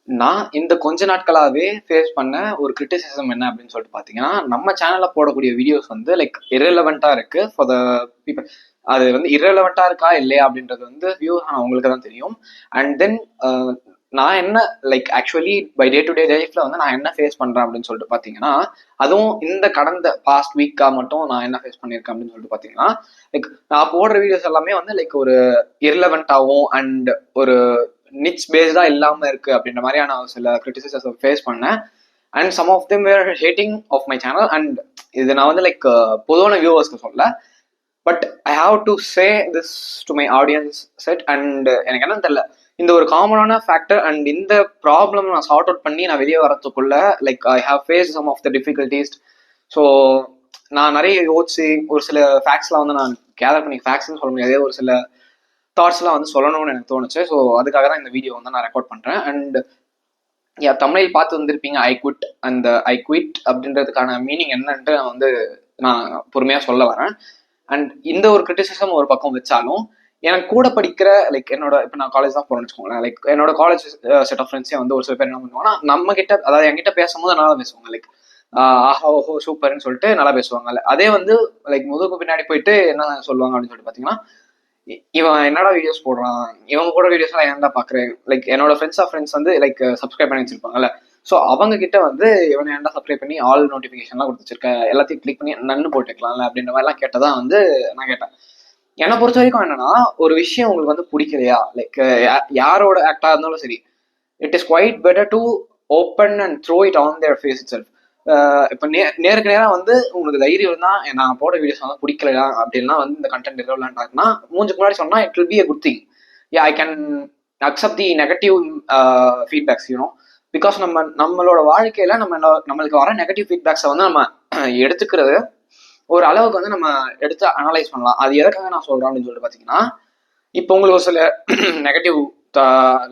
நான் இந்த கொஞ்ச நாட்களாவே ஃபேஸ் பண்ண ஒரு கிரிட்டிசிசம் என்ன அப்படின்னு சொல்லிட்டு பாத்தீங்கன்னா, நம்ம சேனல்ல போடக்கூடிய வீடியோஸ் வந்து லைக் இரலவெண்டா இருக்கு ஃபார் த பீப்பிள். அது வந்து இரலவெண்டா இருக்கா இல்லையா அப்படின்றது வந்து வியூஸ் அவங்களுக்கு தான் தெரியும். அண்ட் தென் நான் என்ன like actually by day to day லைஃப்ல வந்து நான் என்ன ஃபேஸ் பண்றேன் அப்படின்னு சொல்லிட்டு பாத்தீங்கன்னா, அதுவும் இந்த கடந்த பாஸ்ட் வீக்கா மட்டும் நான் என்ன ஃபேஸ் பண்ணியிருக்கேன் அப்படின்னு சொல்லிட்டு பாத்தீங்கன்னா, லைக் நான் போடுற வீடியோஸ் எல்லாமே வந்து லைக் ஒரு இரலவெண்டாவும் அண்ட் ஒரு நிச் பேஸ்டா இல்லாம இருக்கு அப்படின்ற மாதிரியான சில கிரிட்டிசிசம் ஃபேஸ் பண்ணேன். And some of them were hating of my channel. And இது நான் வந்து லைக் பொதுவான வியூவர்ஸ்க்கு சொல்ல, but I have to say this to my audience set. And எனக்கு என்னன்னு தெரியல, இந்த ஒரு காமனான ஃபேக்டர் அண்ட் இந்த ப்ராப்ளம் நான் சார்ட் அவுட் பண்ணி நான் வெளியே வரதுக்குள்ள like I have face some of the difficulties. So நான் நிறைய யோசிச்சு ஒரு சில ஃபேக்ட்ஸ்லாம் வந்து நான் கேதர் பண்ணி, ஃபேக்ட்ஸ்னு சொல்ல முடியாது, ஒரு சில தாட்ஸ்லாம் வந்து சொல்லணும்னு எனக்கு தோணுச்சு. ஸோ அதுக்காக தான் இந்த வீடியோ வந்து நான் ரெக்கார்ட் பண்ணுறேன். அண்ட் தமிழில் பார்த்து வந்திருப்பீங்க ஐ குவிட். அந்த ஐ குவிட் அப்படின்றதுக்கான மீனிங் என்னன்ட்டு நான் வந்து நான் பொறுமையாக சொல்ல வரேன். அண்ட் இந்த ஒரு கிரிட்டிசிசம் ஒரு பக்கம் வச்சாலும் எனக்கு கூட படிக்கிற லைக் என்னோட இப்போ நான் காலேஜ் தான் போகிறேன்னு வச்சுக்கோங்களேன், லைக் என்னோட காலேஜ் செட் ஆஃப் ஃப்ரெண்ட்ஸே வந்து ஒரு சில பேர் என்ன பண்ணுவாங்கன்னா, நம்ம கிட்ட அதாவது என்கிட்ட பேசும்போது நல்லா பேசுவாங்க, லைக் ஆஹா ஓஹோ சூப்பர்னு சொல்லிட்டு நல்லா பேசுவாங்கல்ல. அதே வந்து லைக் முதுகு பின்னாடி போயிட்டு என்ன சொல்லுவாங்க அப்படின்னு சொல்லிட்டு பார்த்தீங்கன்னா, இவன் என்னடா வீடியோஸ் போடுறான், இவங்க கூட வீடியோஸ் எல்லாம் ஏன்டா பாக்குறேன். லைக் என்னோட ஃப்ரெண்ட்ஸ் வந்து லைக் சப்ஸ்கிரைப் பண்ணி வச்சிருப்பாங்கல்ல. ஸோ அவங்க கிட்ட வந்து இவனை ஏன்டா சப்ஸ்கிரைப் பண்ணி ஆல் நோட்டிஃபிகேஷன்லாம் கொடுத்து வச்சிருக்க, எல்லாத்தையும் கிளிக் பண்ணி நன்னு போட்டுக்கலாம்ல அப்படின்ற மாதிரிலாம் கேட்டதான் வந்து நான் கேட்டேன். என்னை பொறுத்த வரைக்கும் என்னன்னா, ஒரு விஷயம் உங்களுக்கு வந்து பிடிக்கலையா, லைக் யாரோட ஆக்டா இருந்தாலும் சரி, it is quite better to open and throw it on their face itself. இப்போ நேருக்கு நேராக வந்து உங்களுக்கு தைரியம் தான் நான் போட வீடியோஸ் வந்து பிடிக்கலையா அப்படின்னா வந்து இந்த கண்டென்ட் இரலவெண்டா இருக்குன்னா மூஞ்சுக்கு முன்னாடி சொன்னா it will be a good thing. Yeah I can accept the negative feedbacks you know. Because நம்மளோட வாழ்க்கையில நம்மளுக்கு வர நெகட்டிவ் ஃபீட்பேக்ஸை வந்து நம்ம எடுத்துக்கிறது ஒரு அளவுக்கு வந்து நம்ம எடுத்து அனலைஸ் பண்ணலாம். அது எதுக்காக நான் சொல்றேன் அப்படின்னு சொல்லிட்டு பார்த்தீங்கன்னா, இப்போ உங்களுக்கு ஒரு சில நெகட்டிவ்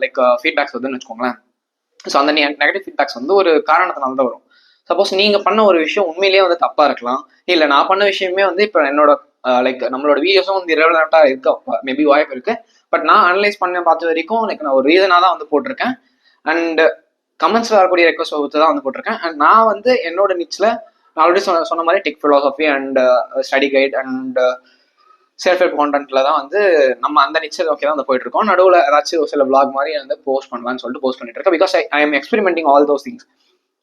லைக் ஃபீட்பேக்ஸ் வருதுன்னு வச்சுக்கோங்களேன். ஸோ அந்த நெகட்டிவ் ஃபீட்பேக்ஸ் வந்து ஒரு காரணத்தினால தான் வரும். சப்போஸ் நீங்க பண்ண ஒரு விஷயம் உண்மையிலேயே வந்து தப்பா இருக்கலாம், இல்ல நான் பண்ண விஷயமே வந்து இப்போ என்னோட லைக் நம்மளோட வீடியோஸும் வந்து இரலவெண்டா இருக்க மேபி வாய்ப்பு இருக்கு. பட் நான் அனலைஸ் பண்ண பார்த்த வரைக்கும் லைக் நான் ஒரு ரீசனாக தான் வந்து போட்டிருக்கேன். அண்ட் கமெண்ட்ஸ்ல வரக்கூடிய ரெக்வஸ்ட் வச்சு தான் வந்து போட்டிருக்கேன். அண்ட் நான் வந்து என்னோட நிச்சில் நான் ஆல்ரெடி சொன்ன மாதிரி tech philosophy and study guide and self help கான்டென்ட்ல தான் வந்து நம்ம அந்த நிச்சல் ஓகே தான் வந்து போயிட்டு இருக்கோம். நடுவில் ஏதாச்சும் ஒரு சில விளாக் மாதிரி வந்து போஸ்ட் பண்ணலாம்னு சொல்லிட்டு போஸ்ட் பண்ணிட்டு இருக்கேன். Because I am experimenting all those things.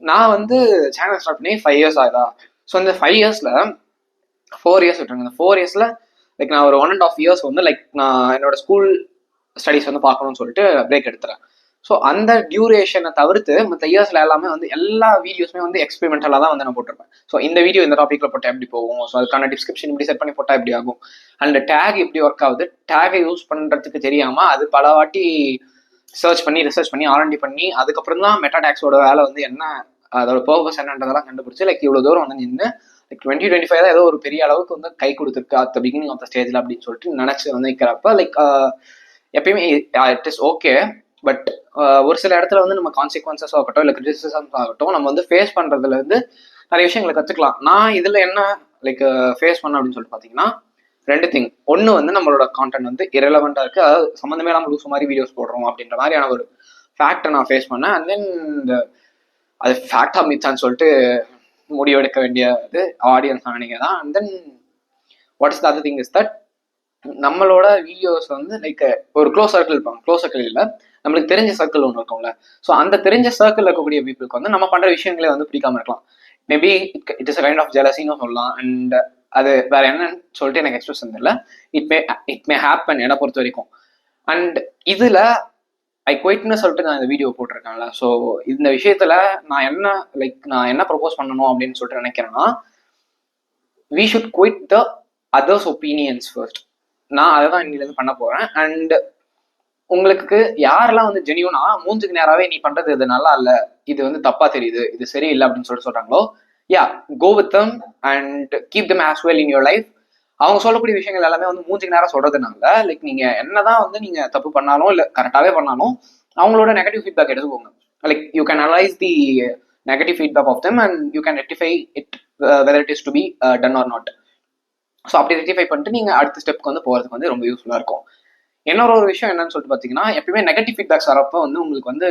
நான் வந்து சேனல் ஸ்டார்ட் பண்ணி 5 years ஆகுதா. ஸோ இந்த 5 yearsல 4 years விட்டுருங்க. இந்த 4 yearsல லைக் நான் ஒரு 1.5 years வந்து லைக் நான் என்னோட ஸ்கூல் ஸ்டடிஸ் வந்து பார்க்கணும்னு சொல்லிட்டு பிரேக் எடுத்துறேன். ஸோ அந்த டியூரேஷனை தவிர்த்து மற்ற இயர்ஸ்ல எல்லாமே வந்து எல்லா வீடியோஸுமே வந்து எக்ஸ்பெரிமெண்டலாக தான் வந்து நான் போட்டிருப்பேன். ஸோ இந்த வீடியோ இந்த டாப்பிக்ல போட்டால் எப்படி போகும், ஸோ அதுக்கான டிஸ்கிரிப்ஷன் இப்படி செட் பண்ணி போட்டால் எப்படி ஆகும், அண்ட் டேக் எப்படி ஒர்க் ஆகுது, டேகை யூஸ் பண்ணுறதுக்கு தெரியாமல் அது பல வாட்டி ரிசர்ச் பண்ணி ஆர்என்டி பண்ணி அதுக்கப்புறம் தான் மெட்டா டேக்ஸோட வேலை வந்து என்ன, அதோட பர்பஸ் என்னன்றதெல்லாம் கண்டுபிடிச்சு லைக் இவ்வளோ தூரம் வந்து நின்று லைக் 2025 தான் ஏதோ ஒரு பெரிய அளவுக்கு வந்து கை கொடுத்துருக்கு at the beginning of the ஸ்டேஜ்ல அப்படின்னு சொல்லிட்டு நினைச்சு வந்து நிற்கிறப்ப லைக் எப்பயுமே இட் இஸ் ஓகே. பட் ஒரு சில இடத்துல வந்து நம்ம கான்சிக்வன்சஸ் ஆகட்டும் இல்லை கிரிட்டிசிசம்ஸ் ஆகட்டும் நம்ம வந்து ஃபேஸ் பண்றதுல இருந்து நிறைய விஷயங்களை கற்றுக்கலாம். நான் இதில் என்ன லைக் ஃபேஸ் பண்ண அப்படின்னு சொல்லிட்டு பார்த்தீங்கன்னா 2 திங். ஒன்று வந்து நம்மளோட கான்டென்ட் வந்து இரலவெண்டா இருக்கு, அதாவது சம்மந்தமே இல்லாமல் லூஸ் மாதிரி வீடியோஸ் போடுறோம் அப்படின்ற மாதிரியான ஒரு ஃபேக்டை நான் ஃபேஸ் பண்ணேன். அண்ட் தென் அது ஃபேக்டா மிச்சான்னு சொல்லிட்டு முடிவெடுக்க வேண்டியது ஆடியன்ஸ் நீங்க தான். And then what is the other thing is that நம்மளோட வீடியோஸ் வந்து லைக் ஒரு க்ளோஸ் சர்க்கிள் இருப்பாங்க, க்ளோஸ் சர்க்கிள் இல்லை நம்மளுக்கு தெரிஞ்ச சர்க்கிள் ஒன்று இருக்கும்ல. ஸோ அந்த தெரிஞ்ச சர்க்கிள் இருக்கக்கூடிய பீப்புளுக்கு வந்து நம்ம பண்ற விஷயங்களே வந்து பிடிக்காம இருக்கலாம். Maybe it is kind of ஜெலசின்னு சொல்லலாம். அண்ட் அது வேற என்னன்னு சொல்லிட்டு எனக்கு எக்ஸ்பிரஷன் இல்லை. இட் மே ஹேப்பன் என்னை பொறுத்த வரைக்கும். அண்ட் இதுல ஐ குவைட்னு சொல்லிட்டு நான் இந்த வீடியோ போட்டிருக்கேன்ல. ஸோ இந்த விஷயத்துல நான் என்ன ப்ரொபோஸ் பண்ணணும் அப்படின்னு சொல்லிட்டு நினைக்கிறேன்னா, we should quit the others opinions first. நான் அதை தான் இன்னிலேருந்து பண்ண போறேன். அண்ட் உங்களுக்கு யாரெல்லாம் வந்து ஜெனியூனா மூஞ்சுக்கு நேராவே நீ பண்றது இது நல்லா இல்ல, இது வந்து தப்பா தெரியுது, இது சரியில்லை அப்படின்னு சொல்லிட்டு சொல்றாங்களோ, yeah go with them and keep them as well in your life. அவங்க சொல்லக்கூடிய விஷயங்கள் எல்லாமே வந்து மூஞ்சுக்கு நேரம் சொல்றதுனால லைக் நீங்க என்னதான் வந்து நீங்க தப்பு பண்ணாலும் இல்ல கரெக்டாவே பண்ணாலும் அவங்களோட நெகட்டிவ் ஃபீட்பேக் எடுத்துக்கோங்க. Like you can analyse the negative feedback of them and you can rectify it whether it is to be done or not. So அப்படி ரெக்டிஃபை பண்ணிட்டு நீங்க அடுத்த ஸ்டெப்க்கு வந்து போறதுக்கு வந்து ரொம்ப யூஸ்ஃபுல்லா இருக்கும். இன்னொரு ஒரு விஷயம் என்னன்னு சொல்லிட்டு பார்த்தீங்கன்னா, எப்பயுமே நெகட்டிவ் ஃபீட்பேக்ஸ் வரப்போ வந்து உங்களுக்கு வந்து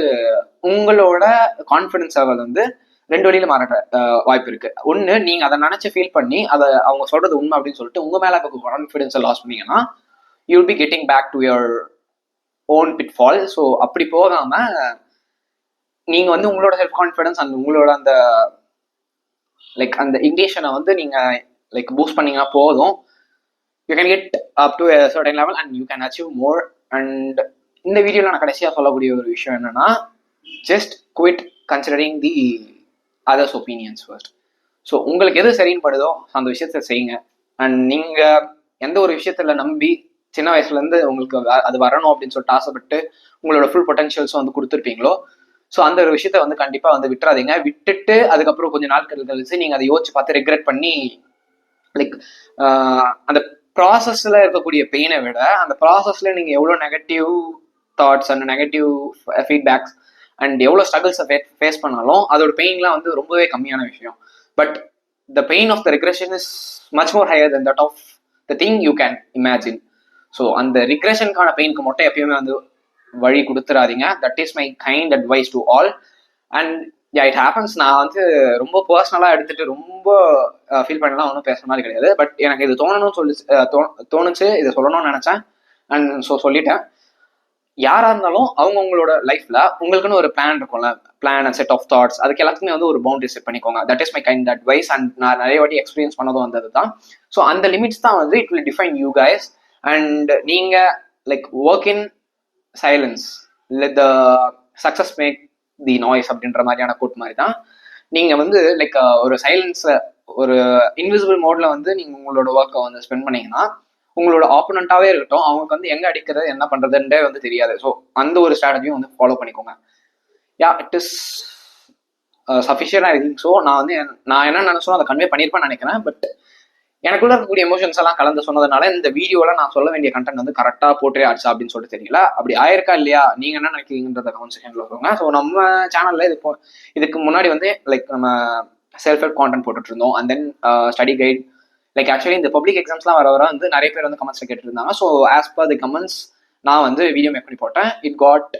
உங்களோட கான்ஃபிடன்ஸ் லெவல் வந்து 2 வழியில மாற வாய்ப்பு இருக்கு. ஒண்ணு, நீங்க அத நெனச்சு ஃபீல் பண்ணி அத அவங்க சொல்றது உண்மை அப்படின்னு சொல்லிட்டு உங்க மேல இருக்க கான்ஃபிடன்ஸ லாஸ் பண்ணீங்கன்னா, you will be getting back to your own pitfall. So அப்படி போகாம நீங்க வந்து உங்களோட செல்ஃப் கான்ஃபிடன்ஸ் அண்ட் உங்களோட அந்த லைக் அந்த இன்டேஷனை வந்து நீங்க லைக் பூஸ்ட் பண்ணீங்கன்னா போதும். You can get up to certain level and you can achieve more. And இந்த வீடியோல நான் கடைசியா சொல்லக்கூடிய ஒரு விஷயம் என்னன்னா, just quit considering the others opinions first. So உங்களுக்கு எது சரின்னு படுதோ அந்த விஷயத்த செய்யுங்க. அண்ட் நீங்க எந்த ஒரு விஷயத்துல நம்பி சின்ன வயசுல இருந்து உங்களுக்கு அது வரணும் அப்படின்னு சொல்லிட்டு ஆசைப்பட்டு உங்களோட ஃபுல் பொட்டன்ஷியல்ஸும் வந்து கொடுத்துருப்பீங்களோ, ஸோ அந்த ஒரு விஷயத்த வந்து கண்டிப்பா வந்து விட்டுறாதீங்க. விட்டுட்டு அதுக்கப்புறம் கொஞ்சம் நாட்கள் கழிச்சு நீங்க அதை யோசிச்சு பார்த்து ரெக்ரெட் பண்ணி லைக் அந்த ப்ராசஸ்ல இருக்கக்கூடிய பெயினை விட அந்த ப்ராசஸ்ல நீங்க எவ்வளோ negative thoughts and negative feedbacks and எவ்வளோ ஸ்ட்ரகிள்ஸை ஃபேஸ் பண்ணாலும் அதோட பெயின்லாம் வந்து ரொம்பவே கம்மியான விஷயம். But the pain of the regression is much more higher than that of the thing you can imagine. So அந்த ரிக்ரெஷனுக்கான பெயினுக்கு மட்டும் எப்பயுமே வந்து வழி கொடுத்துடாதீங்க. That is my kind advice to all. And yeah, it happens. நான் வந்து ரொம்ப பர்சனலாக எடுத்துட்டு ரொம்ப ஃபீல் பண்ணலாம் ஒன்றும் பேசுற மாதிரி கிடையாது. பட் எனக்கு இது தோணணும்னு சொல்லி தோணுச்சு, இதை சொல்லணும்னு நினச்சேன். அண்ட் ஸோ சொல்லிட்டேன். யாரா இருந்தாலும் அவங்கவுங்களோட லைஃப்ல உங்களுக்குன்னு ஒரு பிளான் இருக்கும்ல, plan and set of thoughts, அதுக்கு எல்லாத்துக்குமே வந்து ஒரு பவுண்டரி செட் பண்ணிக்கோங்க. That is my kind advice. And நான் நிறைய வாட்டி எக்ஸ்பீரியன்ஸ் பண்ணதும் வந்தது தான். ஸோ அந்த லிமிட்ஸ் தான் வந்து it will define you guys. And நீங்க like work in silence, let the success make the noise அப்படின்ற மாதிரியான கோட் மாதிரி தான். நீங்க வந்து லைக் ஒரு சைலன்ஸ்ல ஒரு இன்விசிபிள் மோட்ல வந்து நீங்க உங்களோட ஒர்க்கை வந்து ஸ்பெண்ட் பண்ணீங்கன்னா உங்களோட ஆப்போனண்டாவே இருக்கட்டும், அவங்களுக்கு வந்து எங்க அடிக்கிறது என்ன பண்றதுன்றே வந்து தெரியாது. ஸோ அந்த ஒரு ஸ்ட்ராட்டஜியும் வந்து ஃபாலோ பண்ணிக்கோங்க. Yeah, it is sufficient I think. So நான் என்ன நினைச்சோம் அதை கன்வே பண்ணியிருப்பேன்னு நினைக்கிறேன். பட் எனக்குள்ள இருக்கக்கூடிய எமோஷன்ஸ் எல்லாம் கலந்து சொன்னதுனால இந்த வீடியோல நான் சொல்ல வேண்டிய கண்டென்ட் வந்து கரெக்டா போட்டே ஆச்சு அப்படின்னு சொல்லிட்டு தெரியல. அப்படி ஆயிருக்கா இல்லையா, நீங்க என்ன நினைக்கிறீங்கன்றத கமெண்ட் செக்ஷன்ல சொல்லுங்க. ஸோ நம்ம சேனல்ல இதுக்கு முன்னாடி வந்து லைக் நம்ம செல்ஃப் ஹெல்ப் கான்டென்ட் போட்டுட்டு இருந்தோம். And then study guide, like actually இந்த பப்ளிக் எக்ஸாம்ஸ்லாம் வர வந்து நிறைய பேர் வந்து கமெண்ட்ஸ்ல கேட்டு இருந்தாங்க. So as per the comments நான் வந்து வீடியோ மேக் பண்ணி போட்டேன். இட் காட்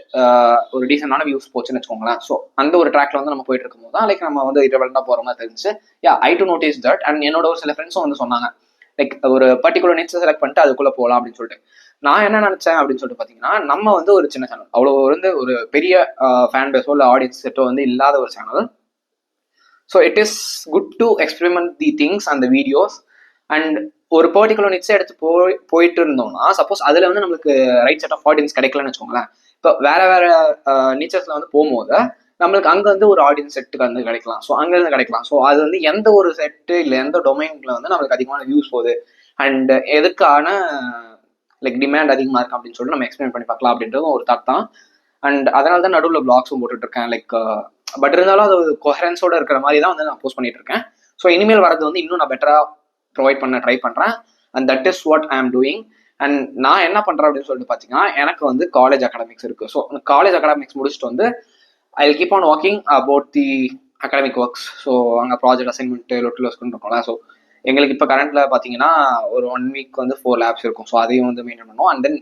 ஒரு டீசென்டான வியூஸ் போச்சுன்னு வச்சுக்கோங்களேன். ஸோ அந்த ஒரு ட்ராக்ல வந்து நம்ம போயிட்டு இருக்கும் போது தான் லைக் நம்ம வந்து இரவலண்டா போற மாதிரி தெரிஞ்சு, யா, ஐ டு நோட்டீஸ் தட். அண்ட் என்னோட ஒரு சில ஃப்ரெண்ட்ஸும் வந்து சொன்னாங்க லைக் ஒரு பர்டிகுலர் நிட்ஸை செலக்ட் பண்ணிட்டு அதுக்குள்ள போகலாம் அப்படின்னு சொல்லிட்டு. நான் என்ன நினைச்சேன் அப்படின்னு சொல்லிட்டு பாத்தீங்கன்னா, நம்ம வந்து ஒரு சின்ன சேனல், அவ்வளோ வந்து ஒரு பெரிய ஃபேன் பேஸோ இல்லை ஆடியன்ஸ் செட்டோ வந்து இல்லாத ஒரு channel. So it is good to experiment the things அந்த வீடியோஸ். அண்ட் ஒரு பர்டிகுலர் நிட்ஸை எடுத்து போயிட்டு இருந்தோம்னா சப்போஸ் அதுல வந்து நம்மளுக்கு ரைட் செட் ஆஃப் ஆடியன்ஸ் கிடைக்கலன்னு வச்சுக்கோங்களேன். இப்போ வேற வேற நிச்சஸ்ல வந்து போகும்போது நம்மளுக்கு அங்க வந்து ஒரு ஆடியன்ஸ் செட்டுக்கு வந்து கிடைக்கலாம். ஸோ அங்க இருந்து கிடைக்கலாம். ஸோ அது வந்து எந்த ஒரு செட்டு இல்லை எந்த டொமைன்ல வந்து நம்மளுக்கு அதிகமான வியூஸ் போகுது அண்ட் எதுக்கான லைக் டிமாண்ட் அதிகமா இருக்கு அப்படின்னு சொல்லிட்டு நம்ம எக்ஸ்பிளைன் பண்ணி பார்க்கலாம் அப்படின்றது ஒரு தாட் தான். அண்ட் அதனால தான் நடுவில் பிளாக்ஸும் போட்டுட்டு இருக்கேன். லைக் பட் இருந்தாலும் அது கொஹரன்ஸோட இருக்கிற மாதிரி தான் வந்து நான் போஸ்ட் பண்ணிட்டு இருக்கேன். ஸோ இனிமேல் வரது வந்து இன்னும் நான் பெட்டரா ப்ரொவைட் பண்ண ட்ரை பண்றேன். And that is what I ஆம் டூயிங். அண்ட் நான் என்ன பண்றேன் அப்படின்னு சொல்லிட்டு பாத்தீங்கன்னா, எனக்கு வந்து காலேஜ் அகாடமிக்ஸ் இருக்கு. ஸோ காலேஜ் அகாடமிக்ஸ் முடிச்சுட்டு வந்து I will keep on walking about the academic works. So அங்கே ப்ராஜெக்ட் அசைன்மெண்ட் லொட்டில் இருக்கும்ல. ஸோ எங்களுக்கு இப்போ கரண்ட்ல பார்த்தீங்கன்னா ஒரு 1 வீக் வந்து 4 லேப்ஸ் இருக்கும். ஸோ அதையும் வந்து மெயின்டைன் பண்ணுவோம். And then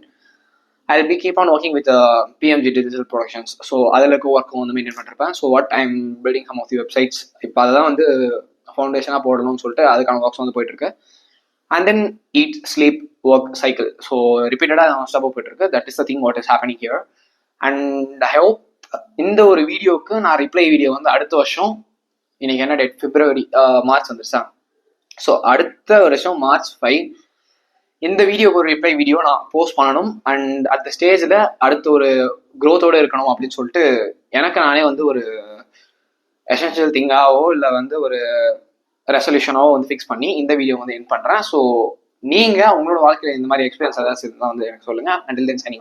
I will be keep on working with PMG digital productions. So அதில் இருக்க ஒர்க்கும் வந்து மெயின்டைன் பண்ணிருப்பேன். So what I am building some of the websites. இப்போ அதெல்லாம் வந்து ஃபவுண்டேஷனாக போடணும்னு சொல்லிட்டு அதுக்கான ஒர்க்ஸ் வந்து போயிட்டு இருக்கு. And then eat sleep work cycle. So ரிப்பீட்டடாக நான் ஸ்டாப்பாக போயிட்டு இருக்கு. That is the thing what is happening here. And I hope இந்த ஒரு வீடியோக்கு நான் ரிப்ளை வீடியோ வந்து அடுத்த வருஷம், இன்னைக்கு என்ன டேட், மார்ச் வந்துருச்சா. ஸோ அடுத்த வருஷம் March 5 இந்த வீடியோக்கு ஒரு ரிப்ளை வீடியோ நான் போஸ்ட் பண்ணணும். அண்ட் அந்த ஸ்டேஜில் அடுத்த ஒரு க்ரோத்தோடு இருக்கணும் அப்படின்னு சொல்லிட்டு எனக்கு நானே வந்து ஒரு எசென்ஷியல் திங்காவோ இல்லை வந்து ஒரு ரெசல்யூஷனாவோ வந்து ஃபிக்ஸ் பண்ணி இந்த வீடியோ வந்து எண்ட் பண்ணுறேன். ஸோ நீங்கள் உங்களோட வாழ்க்கையில் இந்த மாதிரி எக்ஸ்பீரியன்ஸ் ஏதாச்சும் இருந்தால் வந்து எனக்கு சொல்லுங்கள். Until then signing off.